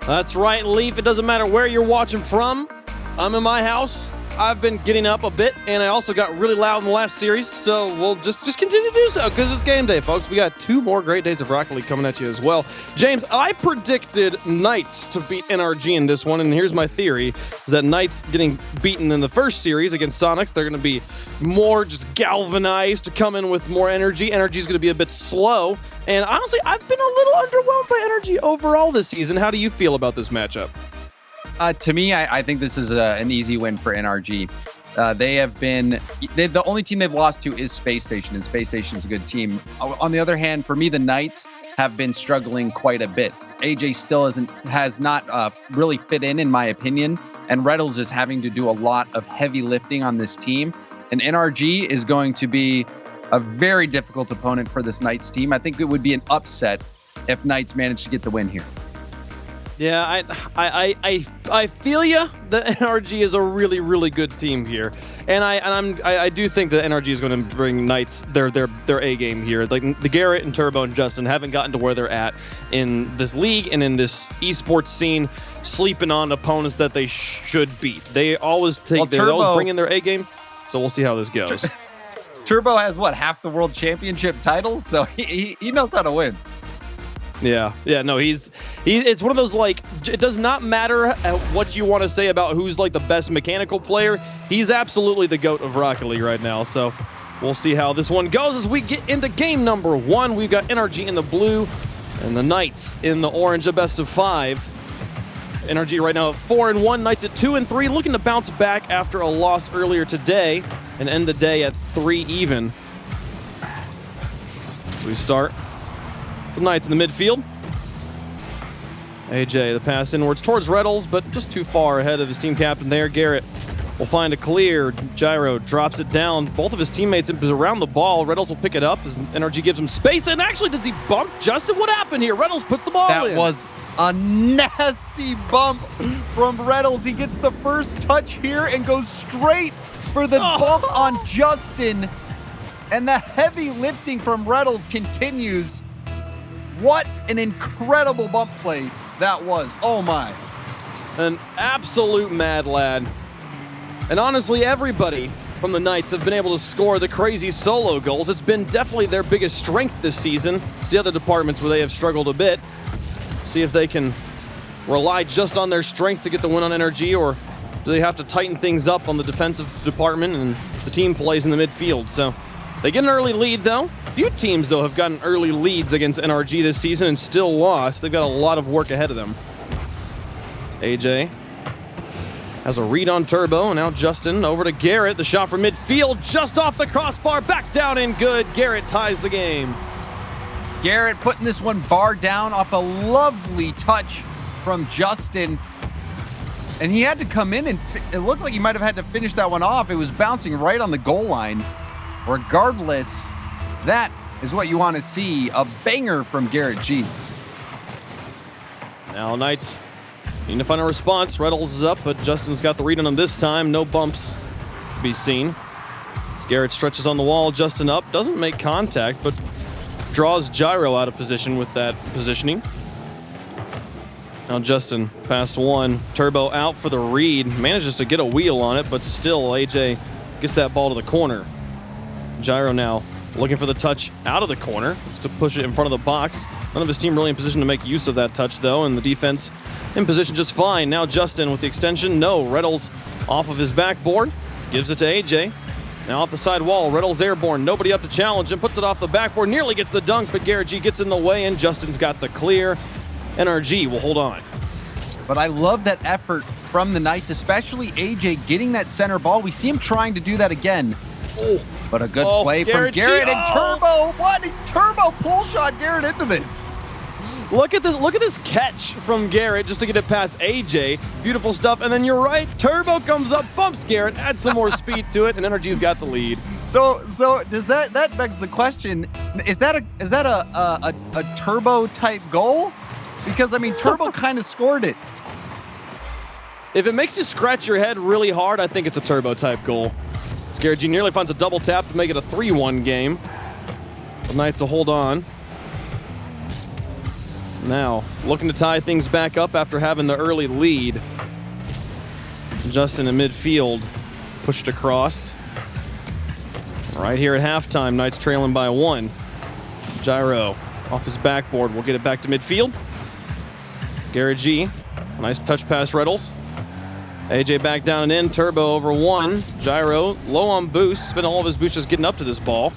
That's right, Leaf. It doesn't matter where you're watching from. I'm in my house. I've been getting up a bit, and I also got really loud in the last series, so we'll just continue to do so because it's game day, folks. We got 2 more great days of Rocket League coming at you as well. James, I predicted Knights to beat NRG in this one, and here's my theory, is that Knights getting beaten in the first series against Sonics, they're going to be more just galvanized to come in with more energy. Energy is going to be a bit slow, and honestly, I've been a little underwhelmed by Energy overall this season. How do you feel about this matchup? To me, I think this is an easy win for NRG. The only team they've lost to is Space Station, and Space Station's a good team. On the other hand, for me, the Knights have been struggling quite a bit. AJ still has not really fit in my opinion, and Reynolds is having to do a lot of heavy lifting on this team. And NRG is going to be a very difficult opponent for this Knights team. I think it would be an upset if Knights managed to get the win here. Yeah, I feel ya. The NRG is a really, really good team here, and I do think that NRG is going to bring Knights their A game here. Like the Garrett and Turbo and Justin haven't gotten to where they're at in this league and in this esports scene, sleeping on opponents that they should beat. They always they always bring in their A game. So we'll see how this goes. Turbo has half the world championship titles, so he knows how to win. Yeah, no, it's one of those, like, it does not matter what you want to say about who's like the best mechanical player. He's absolutely the GOAT of Rocket League right now. So we'll see how this one goes as we get into game number 1. We've got NRG in the blue and the Knights in the orange, a best of 5. NRG right now at 4-1, Knights at 2-3, looking to bounce back after a loss earlier today and end the day at 3 even. We start the Knights in the midfield. AJ, the pass inwards towards Reynolds, but just too far ahead of his team captain there. Garrett will find a clear. Gyro drops it down. Both of his teammates around the ball. Reynolds will pick it up as NRG gives him space. And actually, does he bump Justin? What happened here? Reynolds puts the ball in. That was a nasty bump from Reynolds. He gets the first touch here and goes straight for the bump on Justin. And the heavy lifting from Reynolds continues. What an incredible bump play that was. Oh my. An absolute mad lad. And honestly, everybody from the Knights have been able to score the crazy solo goals. It's been definitely their biggest strength this season. It's the other departments where they have struggled a bit. See if they can rely just on their strength to get the win on NRG, or do they have to tighten things up on the defensive department and the team plays in the midfield. So they get an early lead, though. Few teams, though, have gotten early leads against NRG this season and still lost. They've got a lot of work ahead of them. AJ has a read on Turbo, and now Justin over to Garrett. The shot from midfield, just off the crossbar, back down and good. Garrett ties the game. Garrett putting this one bar down off a lovely touch from Justin. And he had to come in, and it looked like he might have had to finish that one off. It was bouncing right on the goal line. Regardless, that is what you want to see. A banger from Garrett G. Now Knights need to find a response. Reynolds is up, but Justin's got the read on him this time. No bumps to be seen. As Garrett stretches on the wall, Justin up. Doesn't make contact, but draws Gyro out of position with that positioning. Now Justin past one. Turbo out for the read. Manages to get a wheel on it, but still AJ gets that ball to the corner. Gyro now looking for the touch out of the corner just to push it in front of the box. None of his team really in position to make use of that touch, though, and the defense in position just fine. Now Justin with the extension. No, Reynolds off of his backboard. Gives it to AJ. Now off the side wall, Reynolds airborne. Nobody up to challenge him. Puts it off the backboard. Nearly gets the dunk, but Garrett G gets in the way, and Justin's got the clear. NRG will hold on. But I love that effort from the Knights, especially AJ getting that center ball. We see him trying to do that again. Oh. But a good play from Garrett and Turbo. What a Turbo pull shot Garrett into this. Look at this catch from Garrett just to get it past AJ. Beautiful stuff. And then you're right, Turbo comes up, bumps Garrett, adds some more speed to it, and NRG's got the lead. So does that begs the question, is that a Turbo type goal? Because I mean Turbo kind of scored it. If it makes you scratch your head really hard, I think it's a Turbo type goal. Garrett G nearly finds a double tap to make it a 3-1 game. The Knights will hold on. Now, looking to tie things back up after having the early lead. Justin in midfield, pushed across. Right here at halftime, Knights trailing by 1. Gyro off his backboard will get it back to midfield. Garrett G, nice touch pass, Reddles. AJ back down and in, Turbo over 1. Gyro low on boost, spent all of his boost just getting up to this ball.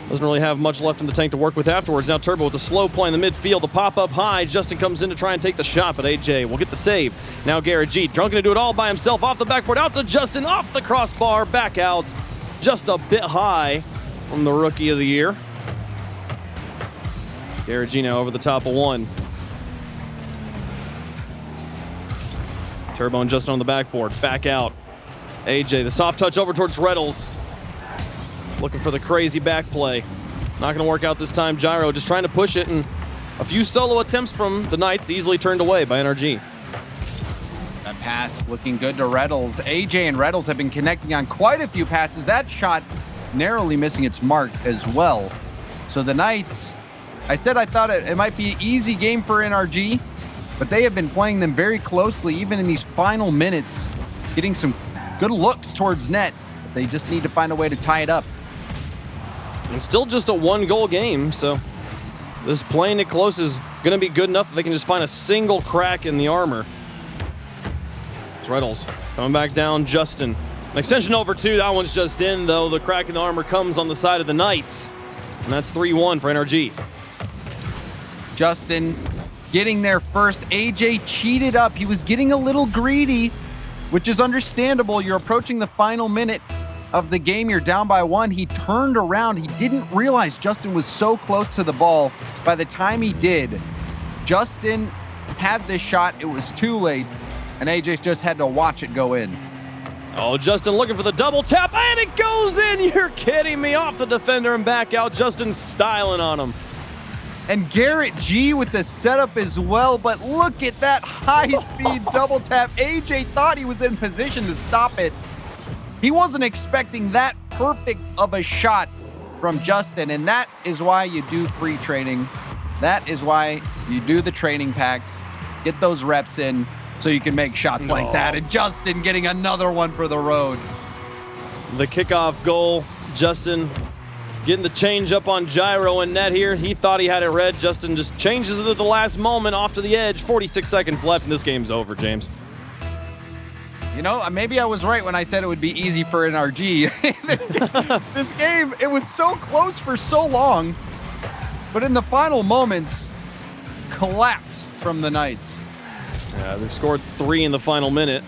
Doesn't really have much left in the tank to work with afterwards. Now Turbo with a slow play in the midfield, the pop up high. Justin comes in to try and take the shot, but AJ will get the save. Now Garrett G, drunken to do it all by himself, off the backboard, out to Justin, off the crossbar, back out. Just a bit high from the Rookie of the Year. Garrett G now over the top of 1. Turbo and Justin on the backboard, back out. AJ, the soft touch over towards Reddles. Looking for the crazy back play. Not going to work out this time. Gyro just trying to push it, and a few solo attempts from the Knights easily turned away by NRG. That pass looking good to Reddles. AJ and Reddles have been connecting on quite a few passes. That shot narrowly missing its mark as well. So the Knights, I said I thought it might be an easy game for NRG, but they have been playing them very closely, even in these final minutes, getting some good looks towards net. They just need to find a way to tie it up. And still just a 1-goal game, so this playing it close is going to be good enough that they can just find a single crack in the armor. It's Reddles coming back down. Justin, an extension over 2. That one's just in, though. The crack in the armor comes on the side of the Knights, and that's 3-1 for NRG. Justin getting there first. AJ cheated up. He was getting a little greedy, which is understandable. You're approaching the final minute of the game. You're down by 1. He turned around. He didn't realize Justin was so close to the ball. By the time he did, Justin had this shot. It was too late, and AJ just had to watch it go in. Oh, Justin looking for the double tap, and it goes in. You're kidding me. Off the defender and back out. Justin styling on him. And Garrett G with the setup as well, but look at that high-speed double tap. AJ thought he was in position to stop it. He wasn't expecting that perfect of a shot from Justin, and that is why you do free training. That is why you do the training packs. Get those reps in so you can make shots like that. And Justin getting another one for the road. The kickoff goal, Justin getting the change up on Gyro and net here. He thought he had it read. Justin just changes it at the last moment off to the edge. 46 seconds left, and this game's over, James. You know, maybe I was right when I said it would be easy for NRG. This game, it was so close for so long, but in the final moments, collapse from the Knights. Yeah, they've scored 3 in the final minute.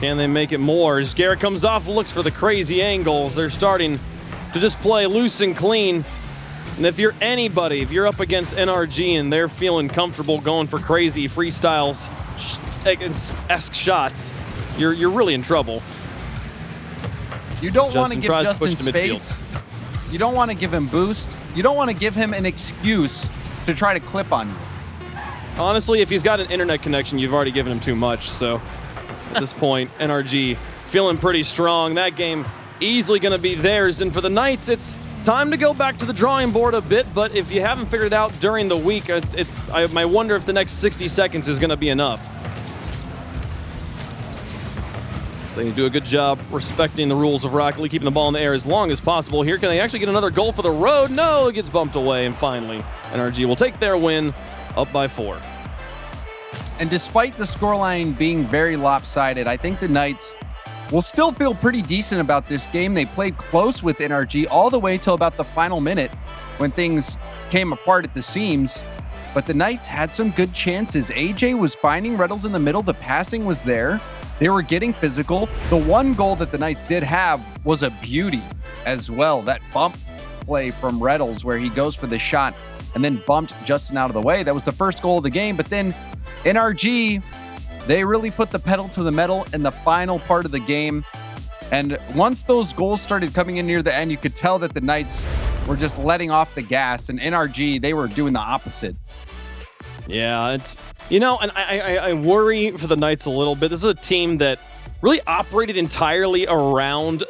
Can they make it more? As Garrett comes off, looks for the crazy angles. They're starting to just play loose and clean. And if you're anybody, if you're up against NRG and they're feeling comfortable going for crazy freestyle-esque shots, you're really in trouble. You don't want to give Justin space. You don't want to give him boost. You don't want to give him an excuse to try to clip on you. Honestly, if he's got an internet connection, you've already given him too much. So at this point, NRG feeling pretty strong. That game easily going to be theirs. And for the Knights, it's time to go back to the drawing board a bit. But if you haven't figured it out during the week, I might wonder if the next 60 seconds is going to be enough. So you do a good job respecting the rules of Rocket League, keeping the ball in the air as long as possible. Here, can they actually get another goal for the road? No, it gets bumped away. And finally, NRG will take their win, up by 4. And despite the scoreline being very lopsided, I think the Knights will still feel pretty decent about this game. They played close with NRG all the way till about the final minute when things came apart at the seams. But the Knights had some good chances. AJ was finding Reddles in the middle. The passing was there. They were getting physical. The one goal that the Knights did have was a beauty as well. That bump play from Reddles where he goes for the shot and then bumped Justin out of the way. That was the first goal of the game. But then NRG, they really put the pedal to the metal in the final part of the game. And once those goals started coming in near the end, you could tell that the Knights were just letting off the gas, and NRG, they were doing the opposite. Yeah, it's, you know, and I worry for the Knights a little bit. This is a team that really operated entirely around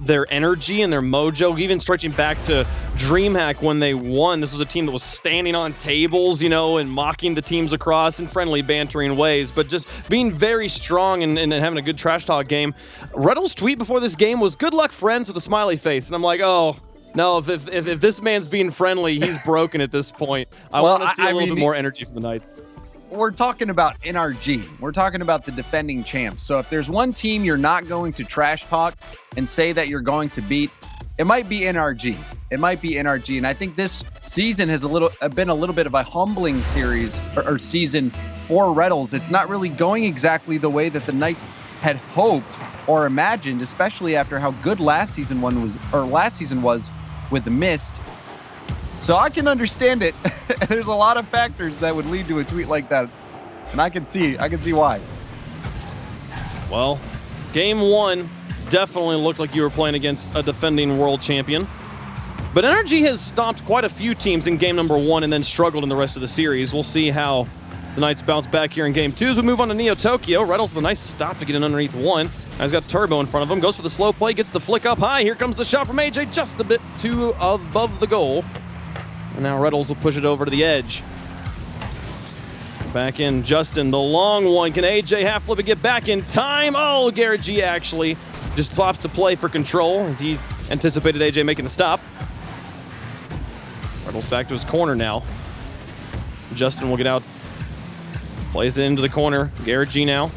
their energy and their mojo, even stretching back to DreamHack when they won. This was a team that was standing on tables, you know, and mocking the teams across in friendly, bantering ways, but just being very strong and having a good trash talk game. Reddle's tweet before this game was "Good luck, friends," with a smiley face, and I'm like, oh. No, if this man's being friendly, he's broken at this point. I want to see a little bit more energy from the Knights. We're talking about NRG. We're talking about the defending champs. So if there's one team you're not going to trash talk and say that you're going to beat, it might be NRG. It might be NRG. And I think this season has been a little bit of a humbling series or season for Reddles. It's not really going exactly the way that the Knights had hoped or imagined, especially after how good last season was with the Mist. So I can understand it. There's a lot of factors that would lead to a tweet like that, and I can see why. Well, game one definitely looked like you were playing against a defending world champion. But NRG has stomped quite a few teams in game number one and then struggled in the rest of the series. We'll see how the Knights bounce back here in game two as we move on to Neo Tokyo. Reddles with a nice stop to get in underneath one. Now he's got Turbo in front of him. Goes for the slow play, gets the flick up high. Here comes the shot from AJ, just a bit too above the goal. And now Reddles will push it over to the edge. Back in Justin, the long one. Can AJ half flip and get back in time? Oh, Garrett G actually just plops to play for control as he anticipated AJ making the stop. Reddles back to his corner now. Justin will get out. Plays it into the corner. Garrett G now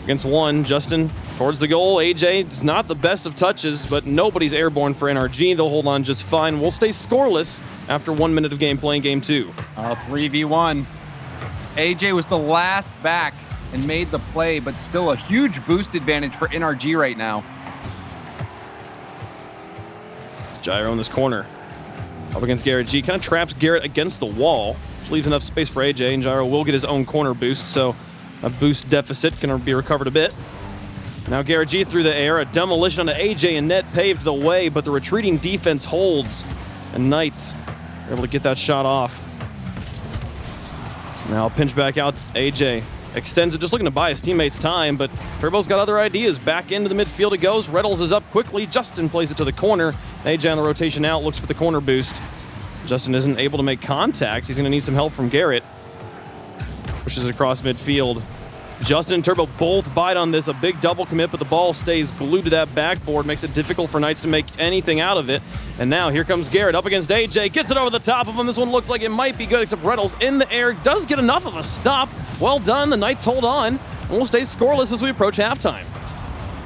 against one. Justin towards the goal. AJ is not the best of touches, but nobody's airborne for NRG. They'll hold on just fine. We'll stay scoreless after 1 minute of gameplay in game two. 3v1. AJ was the last back and made the play, but still a huge boost advantage for NRG right now. Gyro in this corner. Up against Garrett G. Kind of traps Garrett against the wall, which leaves enough space for AJ, and Gyro will get his own corner boost, so a boost deficit can be recovered a bit. Now Garrett G through the air, a demolition onto AJ, and net paved the way, but the retreating defense holds, and Knights are able to get that shot off. Now pinch back out, AJ extends it, just looking to buy his teammates time, but Turbo's got other ideas. Back into the midfield it goes. Reddles is up quickly. Justin plays it to the corner. AJ on the rotation out, looks for the corner boost. Justin isn't able to make contact. He's going to need some help from Garrett. Pushes it across midfield. Justin and Turbo both bite on this. A big double commit, but the ball stays glued to that backboard. Makes it difficult for Knights to make anything out of it. And now here comes Garrett up against AJ. Gets it over the top of him. This one looks like it might be good, except Reddles in the air does get enough of a stop. Well done. The Knights hold on. And we'll stay scoreless as we approach halftime.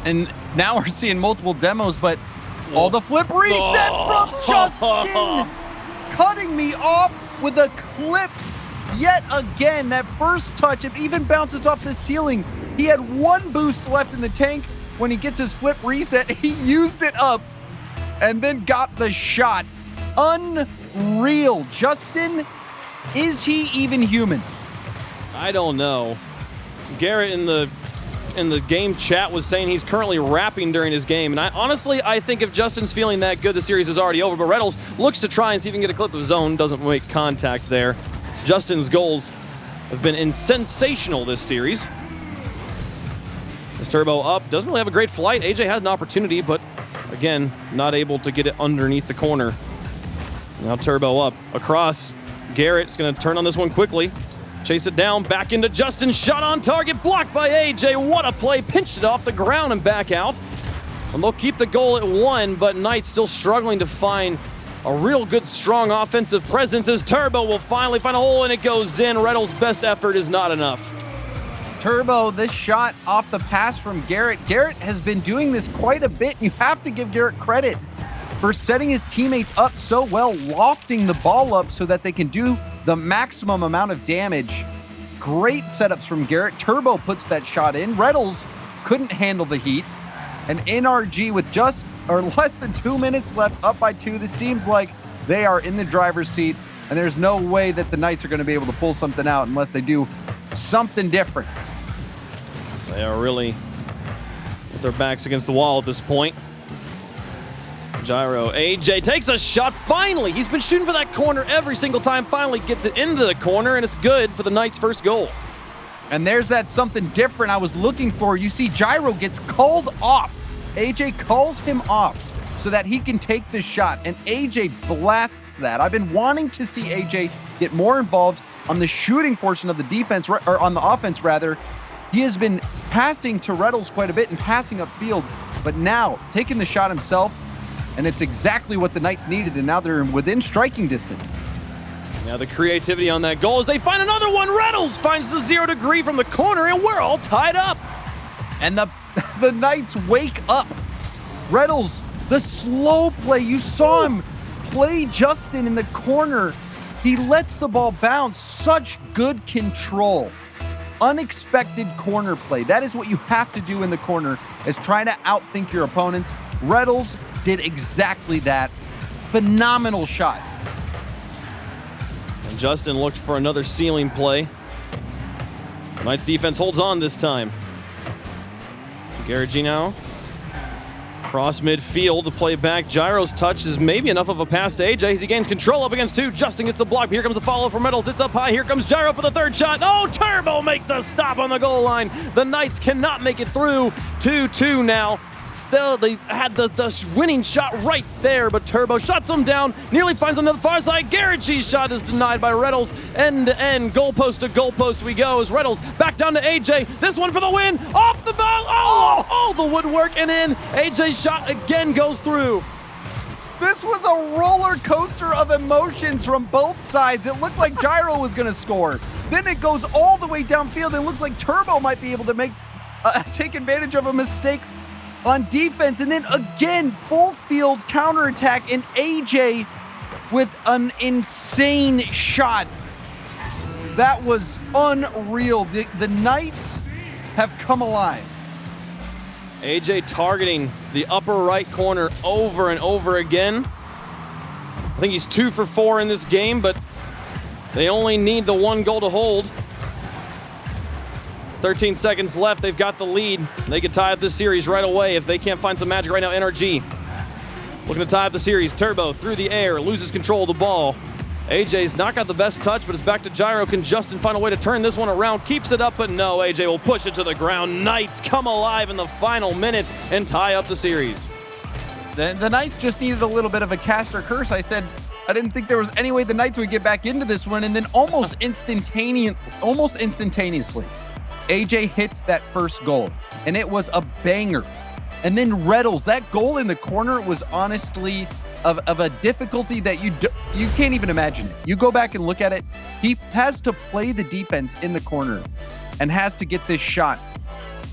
And now we're seeing multiple demos, but all the flip reset from Justin. Cutting me off with a clip. Yet again, that first touch, it even bounces off the ceiling. He had one boost left in the tank. When he gets his flip reset, he used it up and then got the shot. Unreal. Justin, is he even human? I don't know. Garrett in the game chat was saying he's currently rapping during his game, and I think if Justin's feeling that good, the series is already over. But Reddles looks to try and see if he can get a clip of his own. Doesn't make contact there. Justin's goals have been sensational this series. As Turbo up, doesn't really have a great flight. AJ had an opportunity, but again, not able to get it underneath the corner. Now Turbo up across. Garrett is going to turn on this one quickly. Chase it down, back into Justin. Shot on target, blocked by AJ. What a play. Pinched it off the ground and back out. And they'll keep the goal at 1, but Knights still struggling to find a real good, strong offensive presence as Turbo will finally find a hole and it goes in. Reddles' best effort is not enough. Turbo, this shot off the pass from Garrett. Garrett has been doing this quite a bit. You have to give Garrett credit for setting his teammates up so well, lofting the ball up so that they can do the maximum amount of damage. Great setups from Garrett. Turbo puts that shot in. Reddles couldn't handle the heat. And NRG with less than 2 minutes left, up by 2. This seems like they are in the driver's seat, and there's no way that the Knights are going to be able to pull something out unless they do something different. They are really with their backs against the wall at this point. Gyro, AJ takes a shot, finally! He's been shooting for that corner every single time, finally gets it into the corner, and it's good for the Knights' first goal. And there's that something different I was looking for. You see Gyro gets called off. AJ calls him off so that he can take this shot, and AJ blasts that. I've been wanting to see AJ get more involved on the shooting portion of the defense, or on the offense rather. He has been passing to Reddles quite a bit and passing upfield, but now taking the shot himself, and it's exactly what the Knights needed, and now they're within striking distance. Now the creativity on that goal as they find another one. Reynolds finds the 0 degree from the corner, and we're all tied up. And the Knights wake up. Reynolds, the slow play, you saw him play Justin in the corner. He lets the ball bounce. Such good control. Unexpected corner play. That is what you have to do in the corner, is try to outthink your opponents. Reynolds did exactly that. Phenomenal shot. And Justin looked for another ceiling play. Knights defense holds on this time. NRG now. Cross midfield to play back. Gyro's touch is maybe enough of a pass to AJ as he gains control up against 2. Justin gets the block. Here comes the follow from Reynolds. It's up high. Here comes Gyro for the 3rd shot. Oh, Turbo makes the stop on the goal line. The Knights cannot make it through. 2-2 now. Still, they had the winning shot right there, but Turbo shuts him down, nearly finds on the far side. Garrett's shot is denied by Reynolds. End-to-end, goalpost to goalpost we go as Reynolds back down to AJ. This one for the win, off the ball, oh, the woodwork, and in. AJ's shot again goes through. This was a roller coaster of emotions from both sides. It looked like Gyro was going to score. Then it goes all the way downfield. It looks like Turbo might be able to take advantage of a mistake on defense, and then again full field counterattack, and AJ with an insane shot. That was unreal. The Knights have come alive. AJ targeting the upper right corner over and over again. I think he's 2 for 4 in this game, but they only need the 1 goal to hold. 13 seconds left. They've got the lead. They can tie up this series right away if they can't find some magic right now. NRG looking to tie up the series. Turbo through the air, loses control of the ball. AJ's not got the best touch, but it's back to Gyro. Can Justin find a way to turn this one around? Keeps it up, but no. AJ will push it to the ground. Knights come alive in the final minute and tie up the series. The Knights just needed a little bit of a cast or curse. I said I didn't think there was any way the Knights would get back into this one, and then almost instantaneously, AJ hits that first goal, and it was a banger. And then Reynolds, that goal in the corner was honestly of a difficulty that you can't even imagine it. You go back and look at it. He has to play the defense in the corner and has to get this shot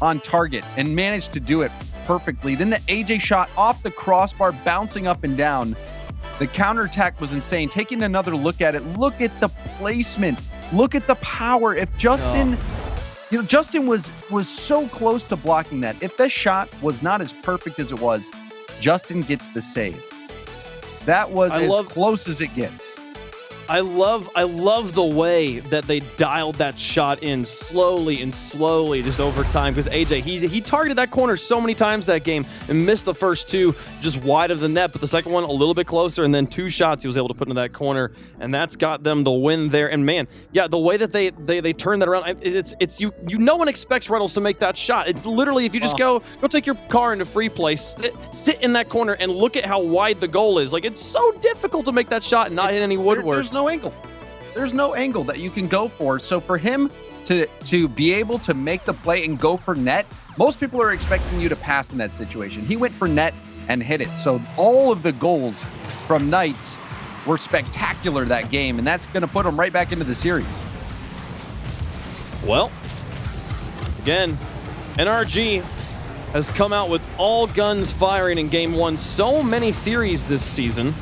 on target and managed to do it perfectly. Then the AJ shot off the crossbar, bouncing up and down. The counterattack was insane. Taking another look at it, look at the placement, look at the power. If Justin... You know, Justin was so close to blocking that. If the shot was not as perfect as it was, Justin gets the save. That was close as it gets. I love the way that they dialed that shot in slowly just over time, because AJ, he targeted that corner so many times that game and missed the first 2 just wide of the net, but the second one a little bit closer, and then 2 shots he was able to put into that corner, and that's got them the win there. And man, yeah, the way that they turned that around, it's no one expects Reynolds to make that shot. It's literally, if you just go take your car into free play, sit in that corner and look at how wide the goal is. Like, it's so difficult to make that shot and not hit any woodwork. There's no angle. There's no angle that you can go for. So for him to be able to make the play and go for net, most people are expecting you to pass in that situation. He went for net and hit it. So all of the goals from Knights were spectacular that game, and that's going to put them right back into the series. Well, again, NRG has come out with all guns firing in game 1 so many series this season,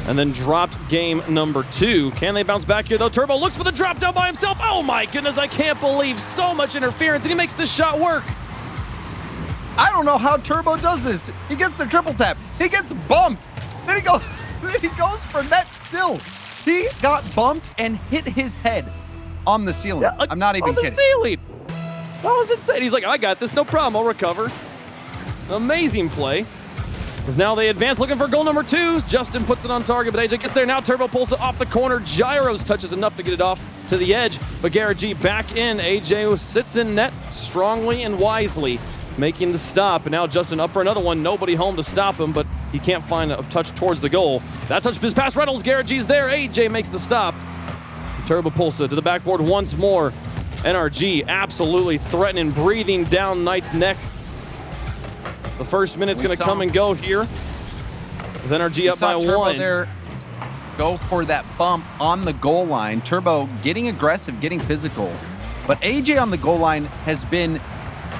and then dropped game number 2. Can they bounce back here, though? Turbo looks for the drop down by himself. Oh my goodness, I can't believe so much interference, and he makes this shot work. I don't know how Turbo does this. He gets the triple tap. He gets bumped. Then he goes for net still. He got bumped and hit his head on the ceiling. Yeah, I'm not even kidding. On the ceiling. That was insane. He's like, I got this, no problem, I'll recover. Amazing play. Because now they advance, looking for goal number 2. Justin puts it on target, but AJ gets there. Now Turbo pulls it off the corner. Gyro's touch is enough to get it off. to the edge, but Garrett G back in. AJ sits in net strongly and wisely, making the stop. And now Justin up for another one. Nobody home to stop him, but he can't find a touch towards the goal. That touch is past Reynolds. Garrett G's there. AJ makes the stop. Turbo Pulsa to the backboard once more. NRG absolutely threatening, breathing down Knight's neck. The first minute's going to come and go here with NRG up by Turbo 1. There go for that bump on the goal line. Turbo getting aggressive, getting physical. But AJ on the goal line has been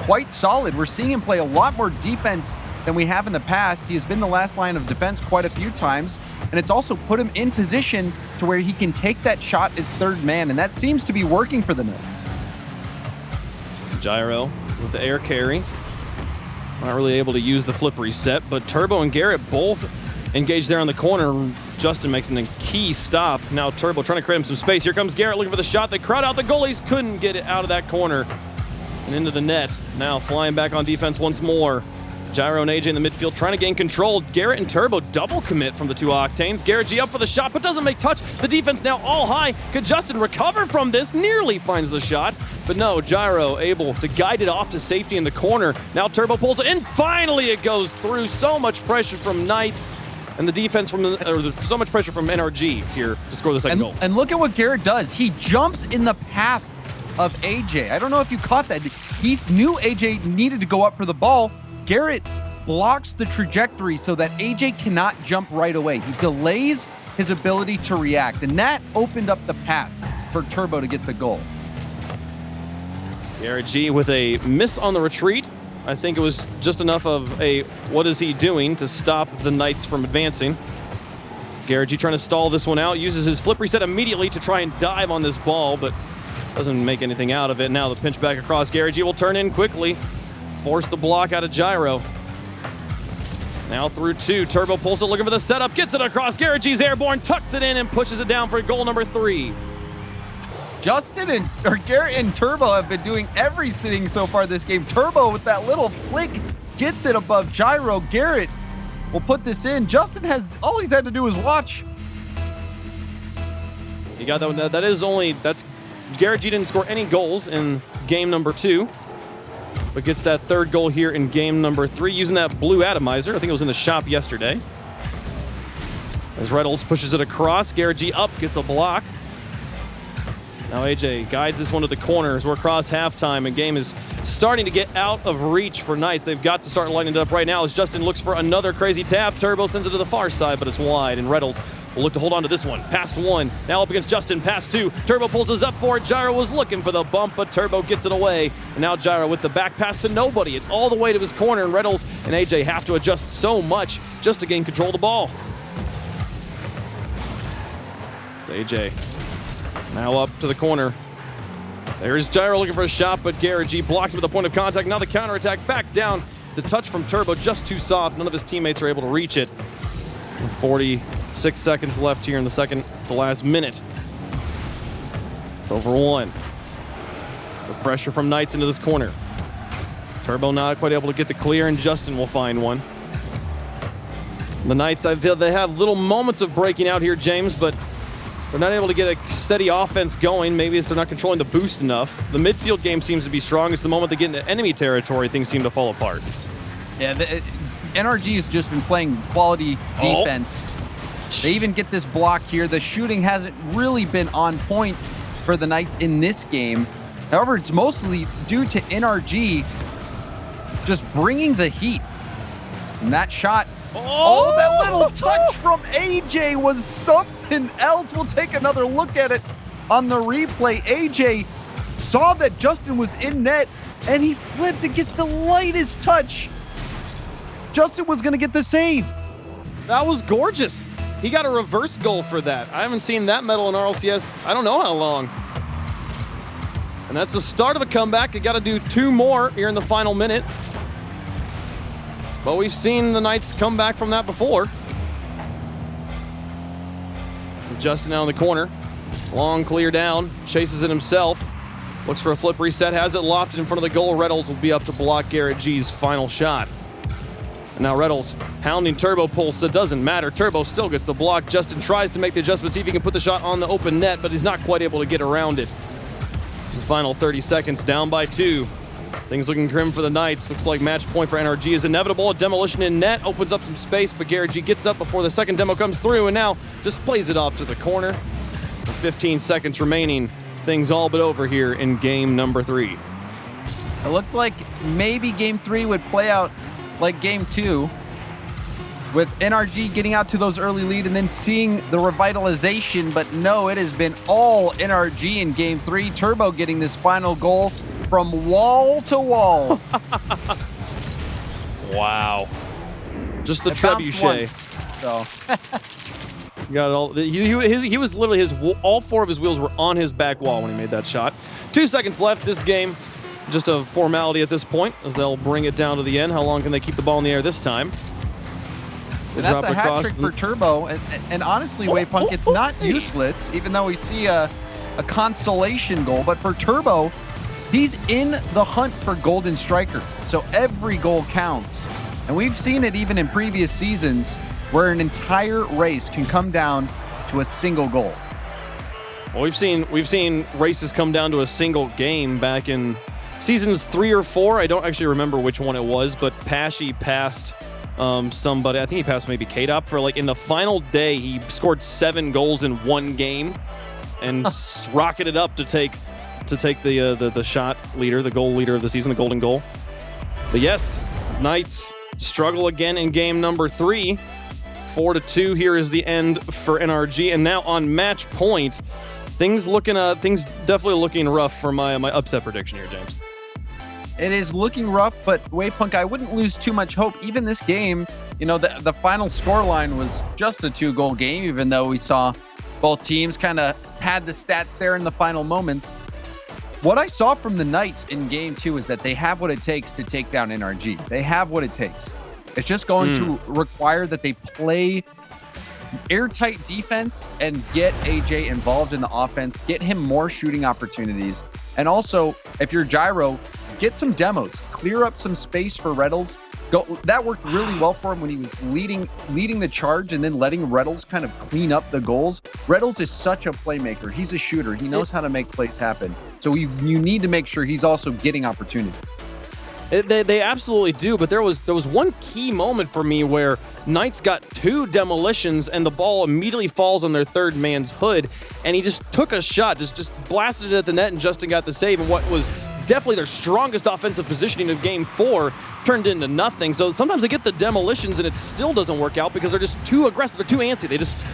quite solid. We're seeing him play a lot more defense than we have in the past. He has been the last line of defense quite a few times, and it's also put him in position to where he can take that shot as third man, and that seems to be working for the Knights. Gyro with the air carry. Not really able to use the flip reset, but Turbo and Garrett both engaged there on the corner. Justin makes a key stop. Now Turbo trying to create him some space. Here comes Garrett looking for the shot. They crowd out the goalies. Couldn't get it out of that corner and into the net. Now flying back on defense once more. Gyro and AJ in the midfield trying to gain control. Garrett and Turbo double commit from the 2 Octanes. Garrett G up for the shot, but doesn't make touch. The defense now all high. Could Justin recover from this? Nearly finds the shot, but no, Gyro able to guide it off to safety in the corner. Now Turbo pulls it, and finally it goes through. So much pressure from Knights, and the defense from so much pressure from NRG here to score the second goal. And look at what Garrett does. He jumps in the path of AJ. I don't know if you caught that. He knew AJ needed to go up for the ball. Garrett blocks the trajectory so that AJ cannot jump right away. He delays his ability to react, and that opened up the path for Turbo to get the goal. Garrett G with a miss on the retreat. I think it was just enough of a what is he doing to stop the Knights from advancing. Garrett G trying to stall this one out, uses his flip reset immediately to try and dive on this ball, but doesn't make anything out of it. Now the pinch back across. Garrett G will turn in quickly, force the block out of Gyro. Now through 2, Turbo pulls it, looking for the setup, gets it across. Garrett G's airborne, tucks it in, and pushes it down for goal number 3. Garrett and Turbo have been doing everything so far this game. Turbo with that little flick gets it above Gyro. Garrett will put this in. Justin has all he's had to do is watch. You got that one. That's Garrett G didn't score any goals in game number 2. But gets that third goal here in game number 3 using that blue atomizer. I think it was in the shop yesterday. As Reynolds pushes it across, Garrett G up, gets a block. Now AJ guides this one to the corner as we're across halftime, and game is starting to get out of reach for Knights. They've got to start lining it up right now as Justin looks for another crazy tap. Turbo sends it to the far side, but it's wide, and Reynolds will look to hold on to this one. Past 1, now up against Justin, past 2. Turbo pulls us up for it. Gyro was looking for the bump, but Turbo gets it away. And now Gyro with the back pass to nobody. It's all the way to his corner, and Reynolds and AJ have to adjust so much just to gain control of the ball. It's AJ now up to the corner. There's Gyro looking for a shot, but Garrett G blocks him at the point of contact. Now the counterattack back down. The touch from Turbo just too soft. None of his teammates are able to reach it. 46 seconds left here in the last minute. It's over 1. The pressure from Knights into this corner. Turbo not quite able to get the clear, and Justin will find one. The Knights, I feel they have little moments of breaking out here, James, but they're not able to get a steady offense going. Maybe it's they're not controlling the boost enough. The midfield game seems to be strong. It's the moment they get into enemy territory, things seem to fall apart. Yeah, NRG has just been playing quality defense. They even get this block here. The shooting hasn't really been on point for the Knights in this game. However, it's mostly due to NRG just bringing the heat. And that shot, that little touch from AJ was something else. We'll take another look at it on the replay. AJ saw that Justin was in net, and he flips and gets the lightest touch. Justin was going to get the save. That was gorgeous. He got a reverse goal for that. I haven't seen that medal in RLCS, I don't know how long. And that's the start of a comeback. You got to do 2 more here in the final minute. But we've seen the Knights come back from that before. Justin now in the corner. Long clear down. Chases it himself. Looks for a flip reset. Has it lofted in front of the goal. Reynolds will be up to block Garrett G's final shot. And now Reynolds hounding Turbo Pulse. It doesn't matter. Turbo still gets the block. Justin tries to make the adjustment, see if he can put the shot on the open net, but he's not quite able to get around it. The final 30 seconds, down by 2. Things looking grim for the Knights. Looks like match point for NRG is inevitable. A demolition in net opens up some space, but Garrett G gets up before the second demo comes through and now just plays it off to the corner. With 15 seconds remaining, things all but over here in game number 3. It looked like maybe game 3 would play out like game 2, with NRG getting out to those early lead and then seeing the revitalization, but no, it has been all NRG in game 3. Turbo getting this final goal from wall to wall. Wow. Just the trebuchet. So got it all. He was literally all 4 of his wheels were on his back wall when he made that shot. 2 seconds left. This game, just a formality at this point, as they'll bring it down to the end. How long can they keep the ball in the air this time? That's a hat trick for Turbo, and honestly, Waypunk, it's not useless, even though we see a constellation goal. But for Turbo, he's in the hunt for Golden Striker, so every goal counts. And we've seen it even in previous seasons, where an entire race can come down to a single goal. Well, we've seen races come down to a single game back in seasons 3 or 4. I don't actually remember which one it was, but Pashy passed somebody. I think he passed maybe K-Dop for, like, in the final day, he scored 7 goals in 1 game and rocketed up to take the shot leader, the goal leader of the season, the golden goal. But yes, Knights struggle again in game number 3. 4-2 here is the end for NRG, and now on match point, things definitely looking rough for my upset prediction here, James. It is looking rough, but Waypunk, I wouldn't lose too much hope. Even this game, you know, the final scoreline was just a 2-goal game, even though we saw both teams kind of had the stats there in the final moments. What I saw from the Knights in game 2 is that they have what it takes to take down NRG. They have what it takes. It's just going to require that they play airtight defense and get AJ involved in the offense, get him more shooting opportunities. And also, if you're Gyro, get some demos, clear up some space for Reddles. That worked really well for him when he was leading the charge and then letting Reddles kind of clean up the goals. Reddles is such a playmaker. He's a shooter. He knows how to make plays happen. So you need to make sure he's also getting opportunity. They absolutely do, but there was one key moment for me where Knights got 2 demolitions and the ball immediately falls on their third man's hood, and he just took a shot, just blasted it at the net, and Justin got the save. And what was definitely their strongest offensive positioning of game 4 turned into nothing. So sometimes they get the demolitions and it still doesn't work out because they're just too aggressive. They're too antsy.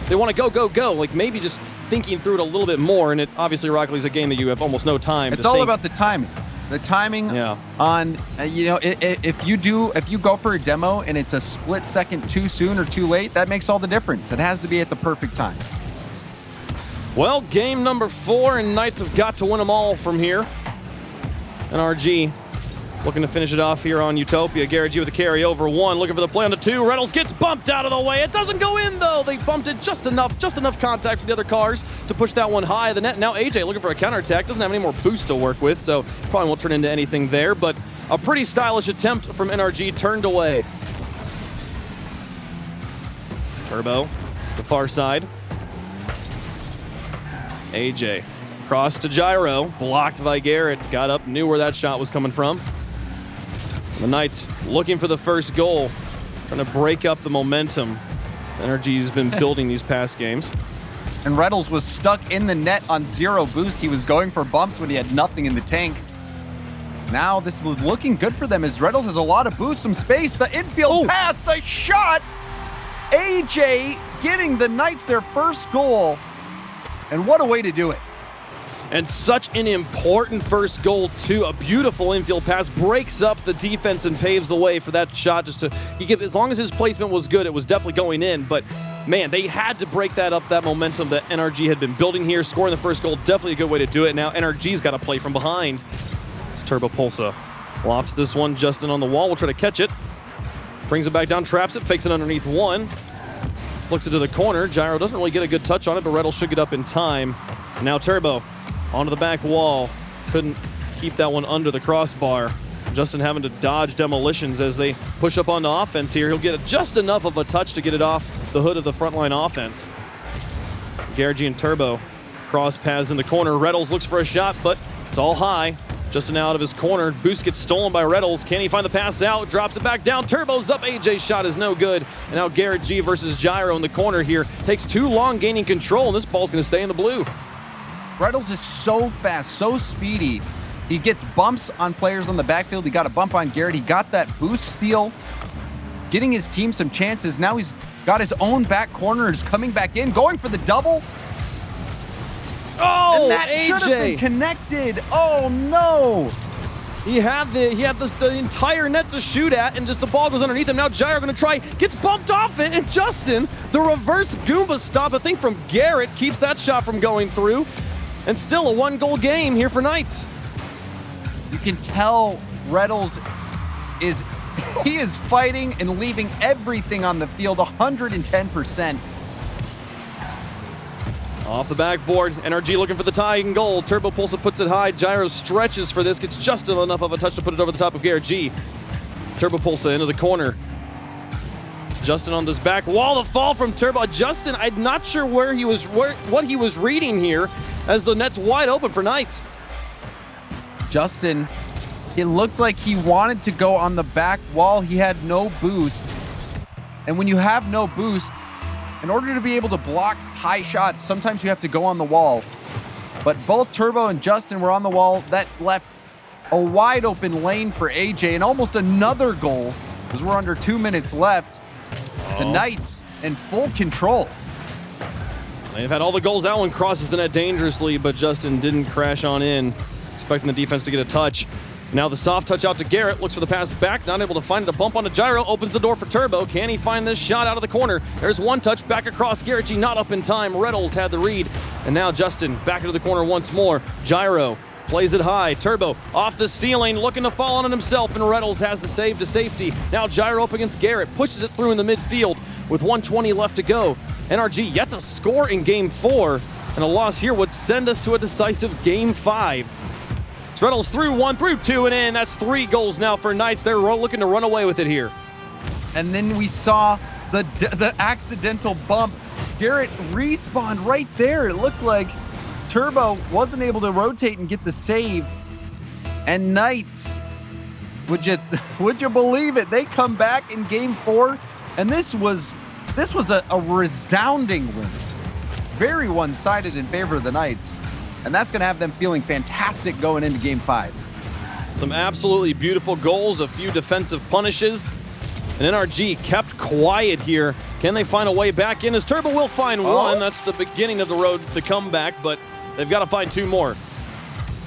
They want to go. Like, maybe just thinking through it a little bit more. And it obviously, Rocket League's a game that you have almost no time. It's all about the timing. The timing on, you know, if you go for a demo and it's a split second too soon or too late, that makes all the difference. It has to be at the perfect time. Well, game number 4, and Knights have got to win them all from here. NRG looking to finish it off here on Utopia. Garrett G with the carry over 1, looking for the play on the 2. Reynolds gets bumped out of the way. It doesn't go in, though. They bumped it just enough contact with the other cars to push that one high of the net. Now AJ looking for a counterattack. Doesn't have any more boost to work with, so probably won't turn into anything there, but a pretty stylish attempt from NRG turned away. Turbo, the far side. AJ cross to Gyro, blocked by Garrett. Got up, knew where that shot was coming from. The Knights looking for the first goal, trying to break up the momentum NRG's been building these past games. And Reynolds was stuck in the net on 0 boost. He was going for bumps when he had nothing in the tank. Now this is looking good for them as Reynolds has a lot of boost, some space. The infield pass, the shot. AJ getting the Knights their first goal. And what a way to do it. And such an important first goal, too. A beautiful infield pass, breaks up the defense and paves the way for that shot. As long as his placement was good, it was definitely going in. But, man, they had to break that up, that momentum that NRG had been building here. Scoring the first goal, definitely a good way to do it. Now NRG's got to play from behind. It's Turbo Pulsa. Lofts this one, Justin on the wall. Will try to catch it. Brings it back down, traps it, fakes it underneath 1. Flicks it to the corner. Gyro doesn't really get a good touch on it, but Reddle should get up in time. And now Turbo onto the back wall. Couldn't keep that one under the crossbar. Justin having to dodge demolitions as they push up on the offense here. He'll get just enough of a touch to get it off the hood of the frontline offense. NRG and Turbo cross paths in the corner. Reddles looks for a shot, but it's all high. Justin out of his corner. Boost gets stolen by Reddles. Can he find the pass out? Drops it back down. Turbo's up. AJ's shot is no good. And now NRG versus Gyro in the corner here. Takes too long gaining control, and this ball's going to stay in the blue. Reddles is so fast, so speedy. He gets bumps on players on the backfield. He got a bump on Garrett. He got that boost steal, getting his team some chances. Now he's got his own back corner. Is coming back in, going for the double. Oh, and that AJ should have been connected. Oh no! He had the entire net to shoot at, and just the ball goes underneath him. Now Gyro going to try, gets bumped off it, and Justin, the reverse Goomba stop, I think from Garrett, keeps that shot from going through. And still a 1-goal game here for Knights. You can tell Reddles is fighting and leaving everything on the field, 110%. Off the backboard, NRG looking for the tying goal. Turbo Pulsa puts it high. Gyro stretches for this, gets just enough of a touch to put it over the top of NRG. Turbo Pulsa into the corner. Justin on this back wall, the fall from Turbo. Justin, I'm not sure what he was reading here, as the net's wide open for Knights. Justin, it looked like he wanted to go on the back wall. He had no boost. And when you have no boost, in order to be able to block high shots, sometimes you have to go on the wall. But both Turbo and Justin were on the wall. That left a wide open lane for AJ, and almost another goal, because we're under 2 minutes left. The Knights in full control. They've had all the goals. That one crosses the net dangerously, but Justin didn't crash on in, expecting the defense to get a touch. Now the soft touch out to Garrett, looks for the pass back, not able to find it. A bump onto Gyro, opens the door for Turbo. Can he find this shot out of the corner? There's one touch back across. Garrett G not up in time. Reddles had the read. And now Justin back into the corner once more. Gyro plays it high. Turbo off the ceiling, looking to fall on it himself, and Reddles has the save to safety. Now Gyro up against Garrett, pushes it through in the midfield with 1:20 left to go. NRG yet to score in Game 4, and a loss here would send us to a decisive Game 5. Reddles through 1, through 2, and in. That's 3 goals now for Knights. They're looking to run away with it here. And then we saw the accidental bump. Garrett respawned right there. It looked like Turbo wasn't able to rotate and get the save. And Knights, would you believe it? They come back in Game 4, and this was a resounding win. Very one-sided in favor of the Knights. And that's going to have them feeling fantastic going into Game 5. Some absolutely beautiful goals, a few defensive punishes. And NRG kept quiet here. Can they find a way back in? As Turbo will find one. That's the beginning of the road to come back, but they've got to find 2 more.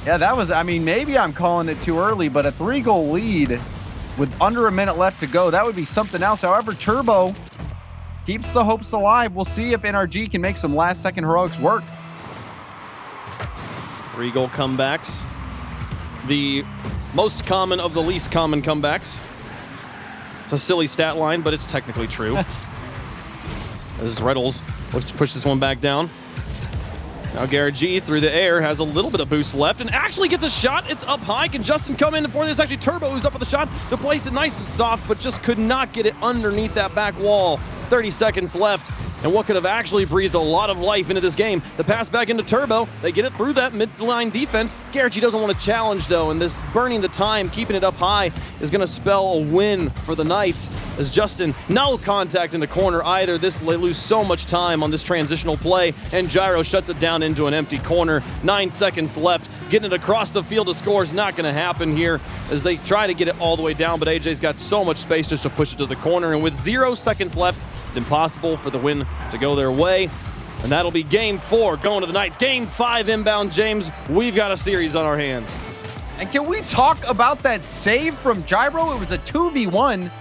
Yeah, that was, I mean, maybe I'm calling it too early, but a 3-goal lead with under a minute left to go, that would be something else. However, Turbo keeps the hopes alive. We'll see if NRG can make some last-second heroics work. 3-goal comebacks. The most common of the least common comebacks. It's a silly stat line, but it's technically true. As Reddles looks to push this one back down. Now Garrett G through the air has a little bit of boost left and actually gets a shot. It's up high. Can Justin come in before this? Actually Turbo who's up for the shot to place it nice and soft, but just could not get it underneath that back wall. 30 seconds left. And what could have actually breathed a lot of life into this game. The pass back into Turbo. They get it through that midline defense. Garrett G doesn't want to challenge though, and this burning the time, keeping it up high, is going to spell a win for the Knights. As Justin, no contact in the corner either. They lose so much time on this transitional play, and Gyro shuts it down into an empty corner. 9 seconds left. Getting it across the field to score is not going to happen here as they try to get it all the way down, but AJ's got so much space just to push it to the corner, and with 0 seconds left, it's impossible for the win to go their way. And that'll be Game 4 going to the Knights. Game 5 inbound, James. We've got a series on our hands. And can we talk about that save from Gyro? It was a 2v1.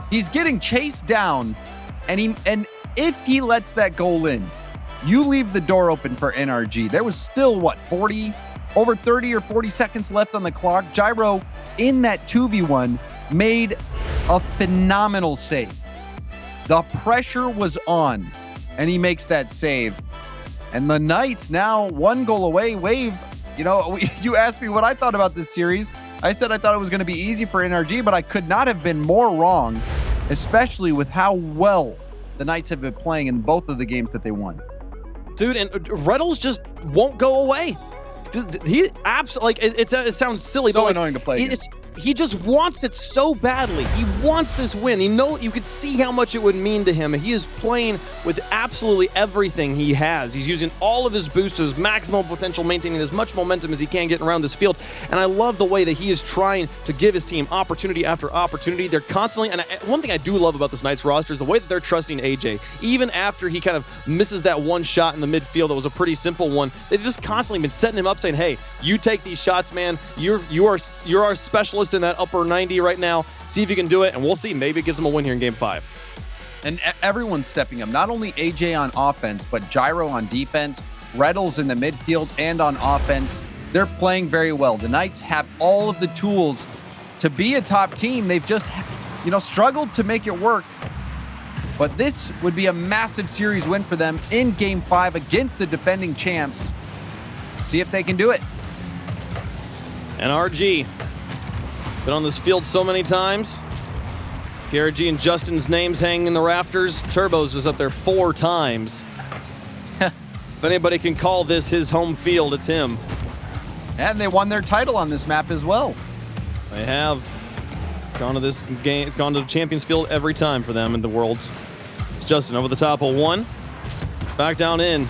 He's getting chased down, and if he lets that goal in, you leave the door open for NRG. There was still, what, over 30 or 40 seconds left on the clock. Gyro, in that 2v1, made a phenomenal save. The pressure was on, and he makes that save. And the Knights now 1 goal away. Wave, you asked me what I thought about this series. I said I thought it was going to be easy for NRG, but I could not have been more wrong, especially with how well the Knights have been playing in both of the games that they won. Dude, and Reynolds just won't go away. He absolutely, like, it sounds silly, So but annoying to play against. he just wants it so badly. He wants this win. You could see how much it would mean to him. He is playing with absolutely everything he has. He's using all of his boosts to his maximum potential, maintaining as much momentum as he can getting around this field. And I love the way that he is trying to give his team opportunity after opportunity. They're constantly, and one thing I do love about this Knights roster is the way that they're trusting AJ. Even after he kind of misses that one shot in the midfield that was a pretty simple one, they've just constantly been setting him up, saying, hey, you take these shots, man. You're our specialist in that upper 90 right now. See if you can do it, and we'll see. Maybe it gives them a win here in Game 5. And everyone's stepping up. Not only AJ on offense, but Gyro on defense, Reynolds in the midfield and on offense. They're playing very well. The Knights have all of the tools to be a top team. They've just, struggled to make it work. But this would be a massive series win for them in Game 5 against the defending champs. See if they can do it. NRG. Been on this field so many times. Garrett G and Justin's names hanging in the rafters. Turbo's was up there 4 times. If anybody can call this his home field, it's him. And they won their title on this map as well. They have. It's gone to this game. It's gone to the Champions Field every time for them in the Worlds. It's Justin over the top of 1. Back down in.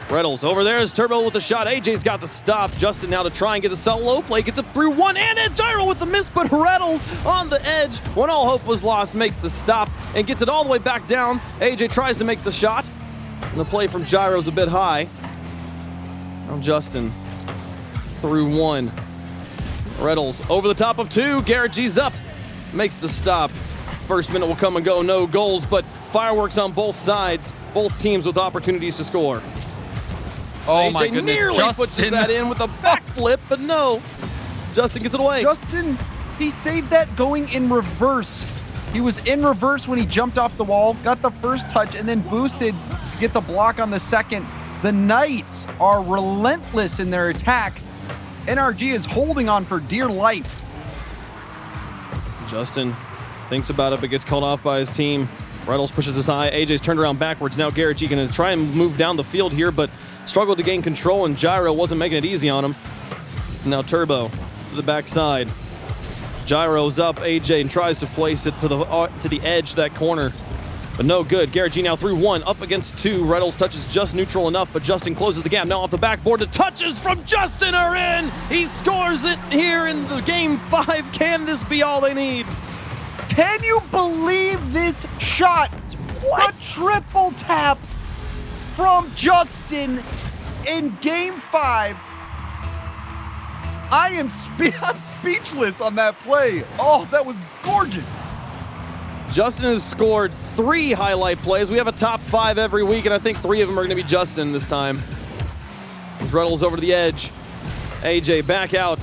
Reynolds over there is Turbo with the shot. AJ's got the stop. Justin now to try and get the solo play. Gets it through 1 and a Gyro with the miss, but Reynolds on the edge when all hope was lost makes the stop and gets it all the way back down. AJ tries to make the shot. And the play from Gyro's a bit high. Now Justin through 1. Reynolds over the top of 2. Garrett G's up. Makes the stop. First minute will come and go. No goals, but fireworks on both sides. Both teams with opportunities to score. Oh AJ my goodness, nearly puts Justin. that in with a backflip, but no. Justin gets it away. Justin, he saved that going in reverse. He was in reverse when he jumped off the wall, got the first touch, and then boosted to get the block on the second. The Knights are relentless in their attack. NRG is holding on for dear life. Justin thinks about it, but gets called off by his team. Reynolds pushes this high. AJ's turned around backwards. Now Garrett G going to try and move down the field here, but struggled to gain control, and Gyro wasn't making it easy on him. Now Turbo to the backside. Gyro's up. AJ and tries to place it to the edge of that corner, but no good. Garrett G now through 1, up against 2. Reynolds touches just neutral enough, but Justin closes the gap. Now off the backboard. The touches from Justin are in. He scores it here in the Game 5. Can this be all they need? Can you believe this shot? What? A triple tap from Justin in Game 5. I'm speechless on that play. Oh, that was gorgeous. Justin has scored 3 highlight plays. We have a top 5 every week, and I think 3 of them are going to be Justin this time. Reynolds over to the edge. AJ back out.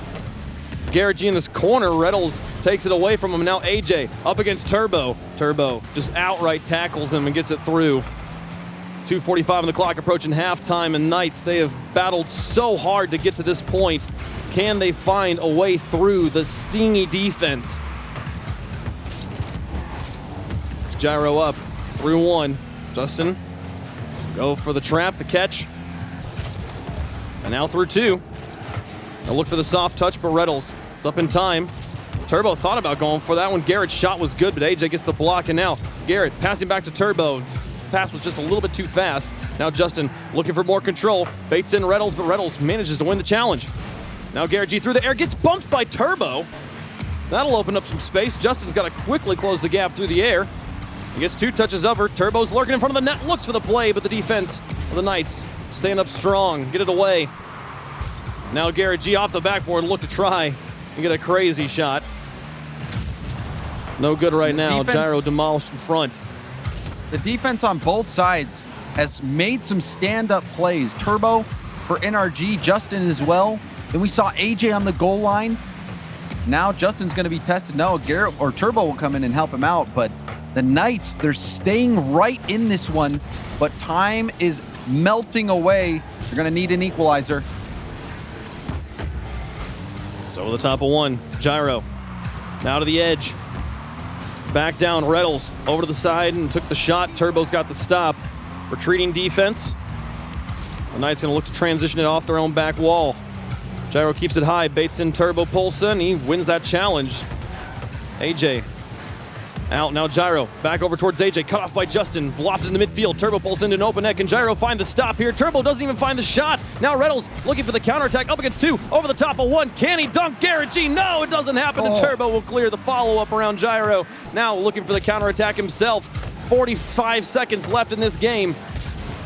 Garrett G in this corner. Reynolds takes it away from him. Now AJ up against Turbo. Turbo just outright tackles him and gets it through. 2:45 on the clock, approaching halftime, and Knights, they have battled so hard to get to this point. Can they find a way through the stingy defense? Gyro up through 1. Justin go for the trap, the catch, and now through 2. They'll look for the soft touch, but Reynolds is up in time. Turbo thought about going for that one. Garrett's shot was good, but AJ gets the block, and now Garrett passing back to Turbo. Pass was just a little bit too fast. Now Justin looking for more control. Baits in Reynolds, but Reynolds manages to win the challenge. Now Garrett G through the air, gets bumped by Turbo. That'll open up some space. Justin's got to quickly close the gap through the air. He gets 2 touches of her. Turbo's lurking in front of the net, looks for the play, but the defense of the Knights staying up strong, get it away. Now Garrett G off the backboard, look to try and get a crazy shot. No good right now. Gyro demolished in front. The defense on both sides has made some stand-up plays. Turbo for NRG, Justin as well. Then we saw AJ on the goal line. Now Justin's going to be tested. No, Garrett or Turbo will come in and help him out. But the Knights, they're staying right in this one. But time is melting away. They're going to need an equalizer. over the top of one. Gyro. Now to the edge. Back down. Reynolds over to the side and took the shot. Turbo's got the stop. Retreating defense. The Knights going to look to transition it off their own back wall. Gyro keeps it high. Baits in Turbo Polson. He wins that challenge. AJ out. Now Gyro back over towards AJ. Cut off by Justin. Blocked in the midfield. Turbo pulls into an open net. Can Gyro find the stop here? Turbo doesn't even find the shot. Now Reynolds looking for the counterattack. Up against two. Over the top of one. Can he dunk Garrett G? No, it doesn't happen. And Turbo will clear the follow-up around Gyro. Now looking for the counterattack himself. 45 seconds left in this game.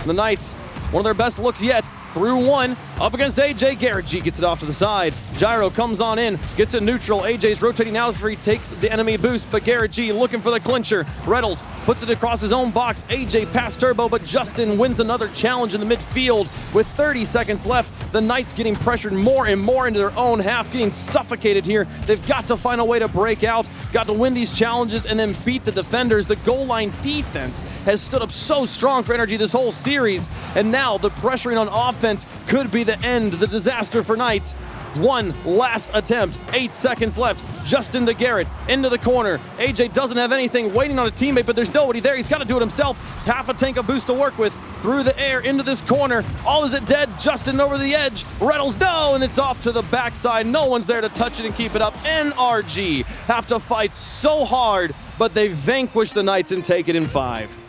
The Knights, one of their best looks yet. Through one, up against AJ. Garrett G gets it off to the side. Gyro comes on in, gets it neutral. AJ's rotating out for he takes the enemy boost, but Garrett G looking for the clincher. Reynolds puts it across his own box. AJ past Turbo, but Justin wins another challenge in the midfield. With 30 seconds left, the Knights getting pressured more and more into their own half, getting suffocated here. They've got to find a way to break out, got to win these challenges and then beat the defenders. The goal line defense has stood up so strong for NRG this whole series, and now the pressuring on offense could be the end, the disaster for Knights. One last attempt, 8 seconds left. Justin to Garrett, into the corner. AJ doesn't have anything, waiting on a teammate, but there's nobody there. He's got to do it himself. Half a tank of boost to work with. Through the air, into this corner. All is it dead. Justin over the edge. Reynolds, no, and it's off to the backside. No one's there to touch it and keep it up. NRG have to fight so hard, but they vanquish the Knights and take it in 5.